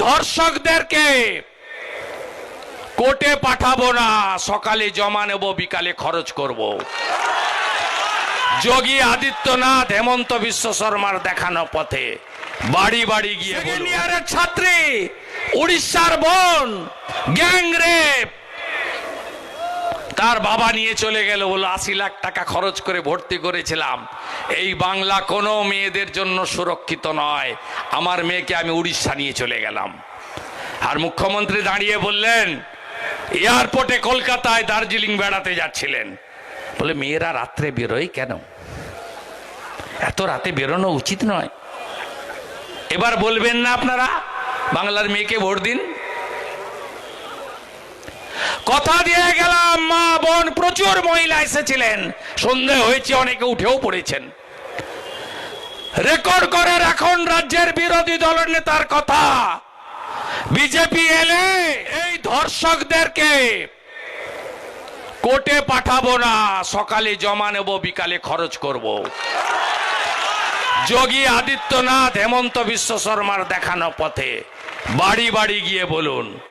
ধর্ষকদেরকে কোর্টে পাঠাবো না, সকালে জমা নেব, বিকালে খরচ করব। যোগী আদিত্যনাথ হেমন্ত বিশ্ব শর্মার দেখানো পথে বাড়ি বাড়ি গিয়ে সেকেন্ড ইয়ারের ছাত্রী উড়িষ্যার বোন গ্যাং রেপ, তার বাবা নিয়ে চলে গেল, বলল 80 লাখ টাকা খরচ করে ভর্তি করেছিলাম, এই বাংলা কোনো মেয়েদের জন্য সুরক্ষিত নয়, আমার মেয়েকে আমি উড়িষ্যা নিয়ে চলে গেলাম। আর মুখ্যমন্ত্রী দাঁড়িয়ে বললেন, এয়ারপোর্টে কলকাতায় দার্জিলিং বেড়াতে যাচ্ছিলেন, বলে মেয়েরা রাত্রে বেরোয় কেন, এত রাতে বেরোনো উচিত নয়। এবার বলবেন না আপনারা বাংলার মেয়েকে ভোট দিন? কথা দিয়ে গেলাম, মা বোন প্রচুর মহিলা এসেছিলেন, সন্দেহ হয়েছে অনেকে উঠেও পড়েছেন। রেকর্ড করে রাখুন রাজ্যের বিরোধী দলের নেতার কথা, বিজেপি এলে এই ধর্ষকদেরকে কোর্টে পাঠাবো না, সকালে জমা নেব, বিকালে খরচ করব। যোগী আদিত্যনাথ হেমন্ত বিশ্ব শর্মার দেখানো পথে বাড়ি বাড়ি গিয়ে বলুন।